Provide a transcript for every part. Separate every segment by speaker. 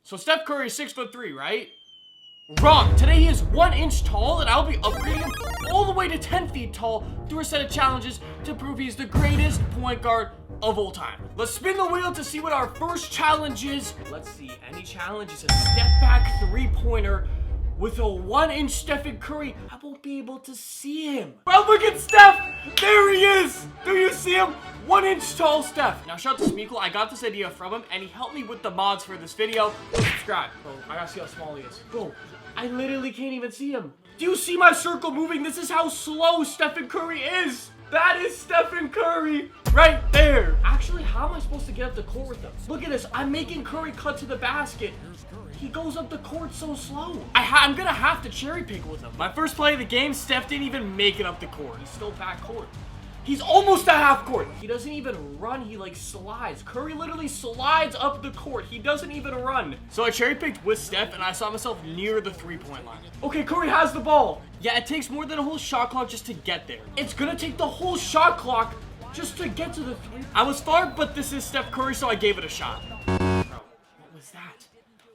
Speaker 1: So Steph Curry is 6'3", right? Wrong. Today he is 1 inch tall, and I'll be upgrading him all the way to 10 feet tall through a set of challenges to prove he's the greatest point guard of all time. Let's spin the wheel to see what our first challenge is. Let's see. Any challenge is a step back three-pointer with a 1 inch Stephen Curry. I won't be able to see him. Bro, look at Steph. There he is. Do you see him? 1 inch tall Steph. Now shout out to Smeekle. I got this idea from him and he helped me with the mods for this video. Go subscribe. Bro, I gotta see how small he is. Bro, I literally can't even see him. Do you see my circle moving? This is how slow Stephen Curry is. That is Stephen Curry right there. Actually, how am I supposed to get up the court with him? Look at this. I'm making Curry cut to the basket. He goes up the court so slow. I'm gonna have to cherry pick with him. My first play of the game, Steph didn't even make it up the court. He's still back court. He's almost at half court. He doesn't even run. He like slides. Curry literally slides up the court. He doesn't even run. So I cherry picked with Steph and I saw myself near the three-point line. Okay, Curry has the ball. Yeah, it takes more than a whole shot clock just to get there. It's gonna take the whole shot clock just to get to the three. I was far, but this is Steph Curry, so I gave it a shot. Bro, what was that?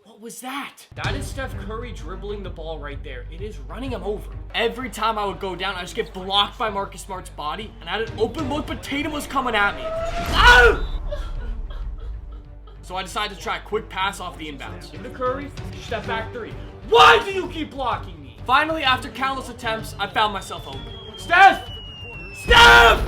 Speaker 1: What was that? That is Steph Curry dribbling the ball right there. It is running him over. Every time I would go down, I just get blocked by Marcus Smart's body, and I had an open look, but Tatum was coming at me. Ah! So I decided to try a quick pass off the inbounds. Give it to Curry, step back three. Why do you keep blocking me? Finally, after countless attempts, I found myself open. Steph! Steph!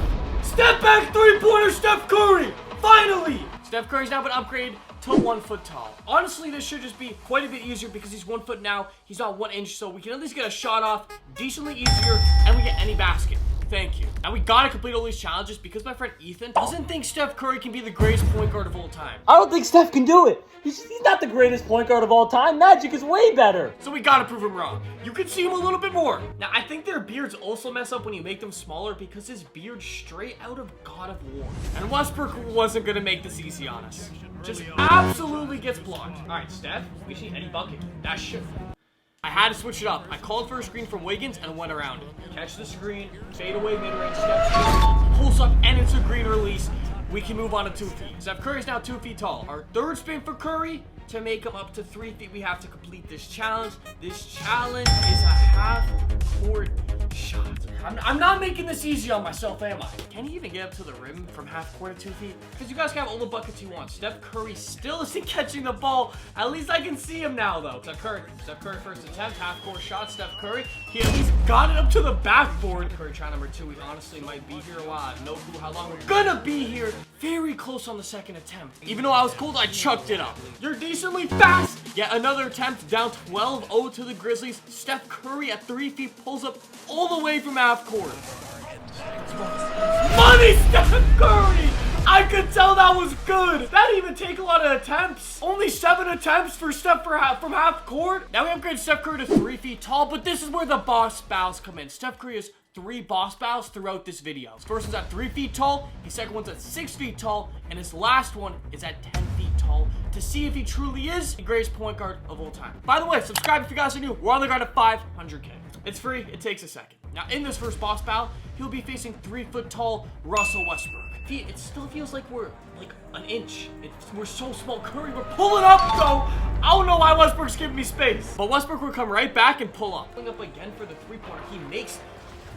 Speaker 1: Step back three-pointer Steph Curry! Finally! Steph Curry's now been upgraded to 1 foot tall. Honestly, this should just be quite a bit easier because he's 1 foot now. He's not 1 inch, so we can at least get a shot off decently easier, and we get any basket. Thank you. Now we gotta complete all these challenges because my friend Ethan doesn't think Steph Curry can be the greatest point guard of all time.
Speaker 2: I don't think Steph can do it. He's not the greatest point guard of all time. Magic is way better.
Speaker 1: So we gotta prove him wrong. You can see him a little bit more. Now, I think their beards also mess up when you make them smaller because his beard's straight out of God of War. And Westbrook wasn't gonna make this easy on us. Just absolutely gets blocked. All right, Steph, we see any bucket. That shit. I had to switch it up. I called for a screen from Wiggins and went around it. Catch the screen, fade away mid-range, Steph pulls up, and it's a green release. We can move on to 2 feet. Steph Curry's now 2 feet tall. Our third spin for Curry. To make him up to 3 feet, we have to complete this challenge. This challenge is a half-court shot. I'm not making this easy on myself, am I? Can he even get up to the rim from half court to 2 feet? Because you guys can have all the buckets you want. Steph Curry still isn't catching the ball. At least I can see him now, though. Steph Curry first attempt, half court shot. Steph Curry, he at least got it up to the backboard. Curry try number 2. We honestly might be here a while. I have no clue how long we're gonna be here. Very close on the second attempt. Even though I was cold, I chucked it up. You're decently fast. Yet another attempt, down 12-0 to the Grizzlies. Steph Curry at 3 feet pulls up all the way from half court. Money, Steph Curry! I could tell that was good. That didn't even take a lot of attempts. Only 7 attempts for Steph from half court. Now we upgrade Steph Curry to 3 feet tall, but this is where the boss battles come in. Steph Curry has 3 boss battles throughout this video. His first one's at 3 feet tall, his second one's at 6 feet tall, and his last one is at 10 feet tall to see if he truly is the greatest point guard of all time. By the way, subscribe if you guys are new. We're on the ground at 500K. It's free, it takes a second. Now in this first boss battle, he'll be facing 3 foot tall Russell Westbrook. It still feels like we're like an inch. We're so small. Curry, we're pulling up though. I don't know why Westbrook's giving me space. But Westbrook will come right back and pull up. Pulling up again for the three-pointer. He makes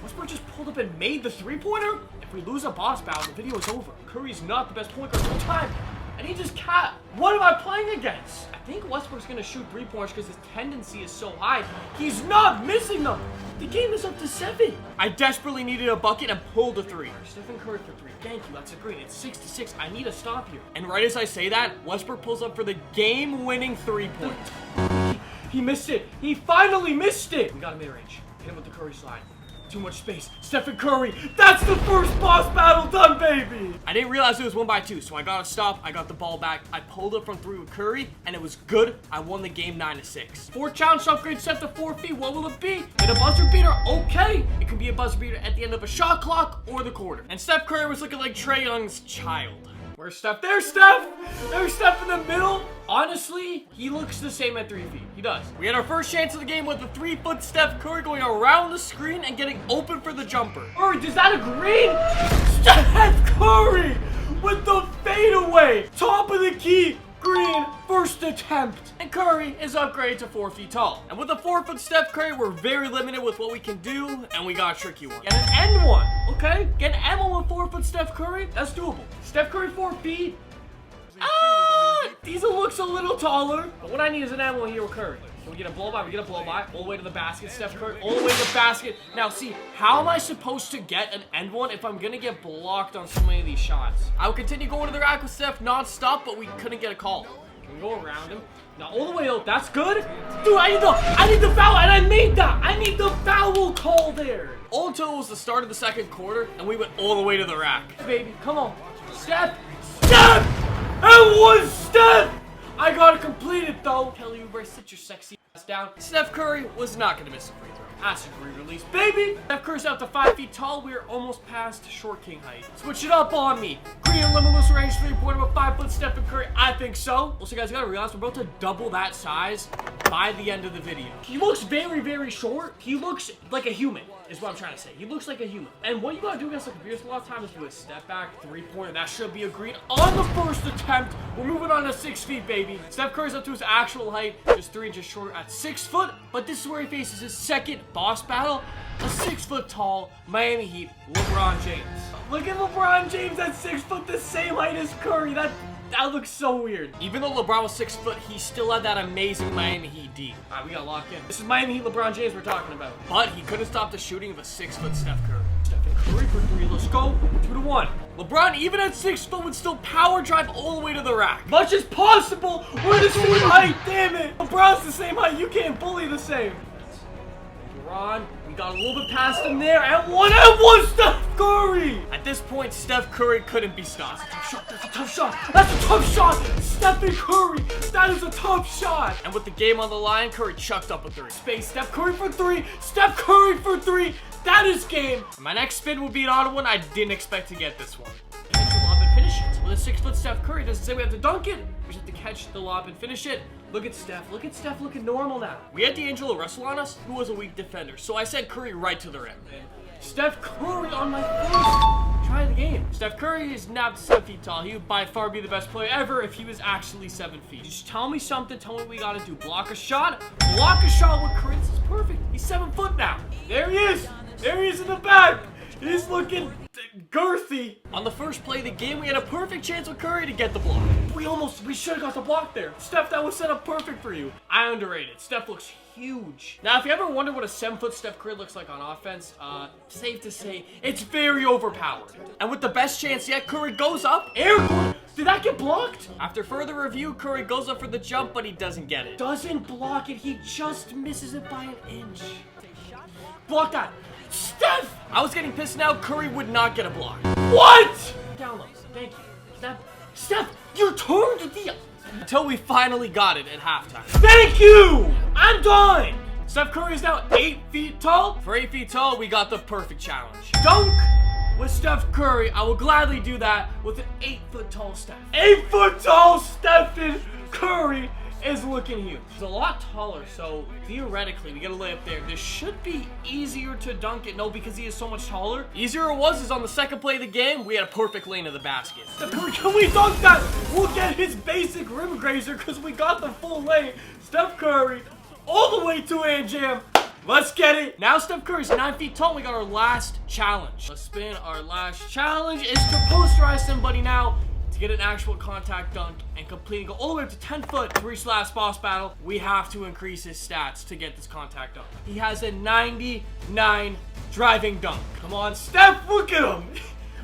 Speaker 1: Westbrook just pulled up and made the three-pointer. If we lose a boss battle, the video is over. Curry's not the best point guard of all time. And he just can't. What am I playing against? I think Westbrook's going to shoot 3-pointers because his tendency is so high. He's not missing them. The game is up to 7. I desperately needed a bucket and pulled a 3. Stephen Curry for 3. Thank you. That's a great. It's 6-6. I need a stop here. And right as I say that, Westbrook pulls up for the game-winning 3-point. He missed it. He finally missed it. We got a mid-range. Hit him with the Curry slide. Too much space. Stephen Curry. That's the first boss battle done, baby. I didn't realize it was 1-2, so I got to stop. I got the ball back. I pulled up from 3 with Curry, and it was good. I won the game 9-6. 4 challenge upgrade set to 4 feet. What will it be? And a buzzer beater? Okay. It can be a buzzer beater at the end of a shot clock or the quarter. And Steph Curry was looking like Trae Young's child. Where's Steph? There's Steph! There's Steph in the middle. Honestly, he looks the same at 3 feet. He does. We had our first chance of the game with the 3-foot Steph Curry going around the screen and getting open for the jumper. Curry, is that a green? Steph Curry with the fadeaway. Top of the key. Green, first attempt. And Curry is upgraded to 4 feet tall. And with a 4-foot Steph Curry, we're very limited with what we can do, and we got a tricky one. Get an N1, okay? Get an N1 with 4-foot Steph Curry, that's doable. Steph Curry 4 feet. Diesel looks a little taller, but what I need is an N1 here with Curry. Can we get a blow by? We get a blow by all the way to the basket. Steph Curry all the way to the basket. Now see, how am I supposed to get an end one if I'm gonna get blocked on so many of these shots? I would continue going to the rack with Steph non-stop, but we couldn't get a call. Can we go around him? Now all the way out. That's good. Dude, I need the foul, and I made that. I need the foul call there. All until it was the start of the second quarter, and we went all the way to the rack. Baby, come on. Steph! And one Steph! I gotta complete it though. Kelly Oubre, sit your sexy ass down. Steph Curry was not gonna miss a free throw. Acid re-release, baby! Steph Curry's out to 5 feet tall. We are almost past short king height. Switch it up on me. Green limitless range 3-pointer with 5-foot Stephen Curry. I think so. Also, guys, you gotta realize we're about to double that size by the end of the video. He looks very, very short. He looks like a human, is what I'm trying to say. He looks like a human. And what you gotta do against the computers a lot of times is do a step back 3-pointer. That should be a green on the first attempt. We're moving on to 6 feet, baby. Steph Curry's up to his actual height, just 3 inches short at 6 foot. But this is where he faces his second boss battle, a 6 foot tall Miami Heat LeBron James. Look at LeBron James at 6 foot, the same height as Curry. That looks so weird. Even though LeBron was 6 foot, he still had that amazing Miami Heat D. All right, we gotta lock in. This is Miami Heat LeBron James we're talking about. But he couldn't stop the shooting of a 6 foot Steph Curry. Stephen Curry for 3, let's go. 2-1. LeBron, even at 6 foot, would still power drive all the way to the rack. Much as possible, we're the same height, damn it. LeBron's the same height, you can't bully the same. LeBron, we got a little bit past him there, and one Steph Curry! At this point, Steph Curry couldn't be stopped. That's a tough shot, that's a tough shot! Stephen Curry, that is a tough shot! And with the game on the line, Curry chucked up a 3. Space, Steph Curry for 3, Steph Curry for 3, that is game! My next spin will be an odd one, I didn't expect to get this one. Catch the lob and finish it. With a 6 foot Steph Curry, doesn't say we have to dunk it, we just have to catch the lob and finish it. Look at Steph looking normal now. We had D'Angelo Russell on us, who was a weak defender, so I sent Curry right to the rim. Steph Curry on my first try of the game. Steph Curry is now 7 feet tall. He would by far be the best player ever if he was actually 7 feet. Just tell me something, tell me what we gotta do. Block a shot with Curry. This is perfect. He's 7 foot now. There he is in the back. He's looking girthy. On the first play of the game, we had a perfect chance with Curry to get the block. We should have got the block there. Steph, that was set up perfect for you. I underrated. Steph looks huge. Now, if you ever wonder what a 7 foot Steph Curry looks like on offense, safe to say, it's very overpowered. And with the best chance yet, Curry goes up. Air ball. Did that get blocked? After further review, Curry goes up for the jump, but he doesn't get it. Doesn't block it. He just misses it by an inch. Block that. Steph! I was getting pissed now. Curry would not get a block. What? Down low. Thank you. Steph, you turned the... Until we finally got it at halftime. Thank you! I'm done! Steph Curry is now 8 feet tall. For 8 feet tall, we got the perfect challenge. Dunk with Steph Curry. I will gladly do that with an 8 foot tall Steph. 8 foot tall Stephen Curry is looking huge. He's a lot taller, so theoretically, we get a layup there. This should be easier to dunk it. No, because he is so much taller. Easier it was is on the second play of the game, we had a perfect lane to the basket. Steph Curry, can we dunk that? We'll get his basic rim grazer because we got the full lane. Steph Curry, all the way to and jam. Let's get it. Now Steph Curry's 9 feet tall. We got our last challenge. Let's spin. Our last challenge is to posterize somebody now to get an actual contact dunk and complete and go all the way up to 10 foot to reach the last boss battle. We have to increase his stats to get this contact dunk. He has a 99 driving dunk. Come on, Steph, look at him.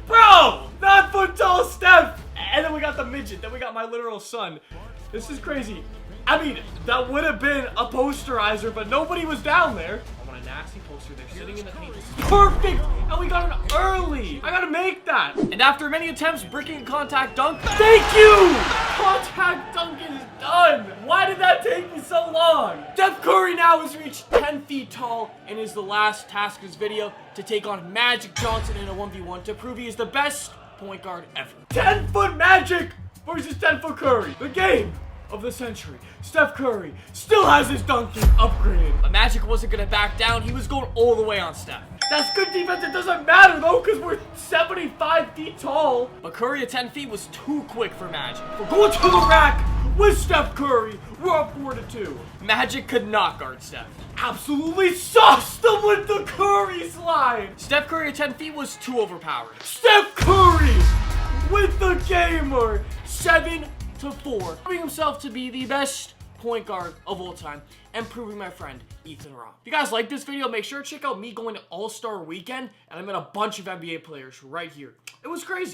Speaker 1: Bro, 9 foot tall Steph. And then we got the midget. Then we got my literal son. This is crazy. I mean, that would have been a posterizer, but nobody was down there. I want a nasty poster. They're sitting in the paint. This is perfect! And we got it early! I gotta make that! And after many attempts, bricking a contact dunk. Thank you! Contact dunk is done! Why did that take me so long? Steph Curry now has reached 10 feet tall and is the last task of this video to take on Magic Johnson in a 1v1 to prove he is the best point guard ever. 10 foot Magic versus 10 foot Curry. The game of the century. Steph Curry still has his dunking upgraded. But Magic wasn't gonna back down. He was going all the way on Steph. That's good defense. It doesn't matter though, because we're 75 feet tall. But Curry at 10 feet was too quick for Magic. We're going to the rack with Steph Curry. We're up 4-2. Magic could not guard Steph. Absolutely sauced them with the Curry slide. Steph Curry at 10 feet was too overpowered. Steph Curry with the gamer. 7-4. Proving himself to be the best point guard of all time and proving my friend Ethan wrong. If you guys like this video, make sure to check out me going to All-Star Weekend, and I met a bunch of NBA players right here. It was crazy.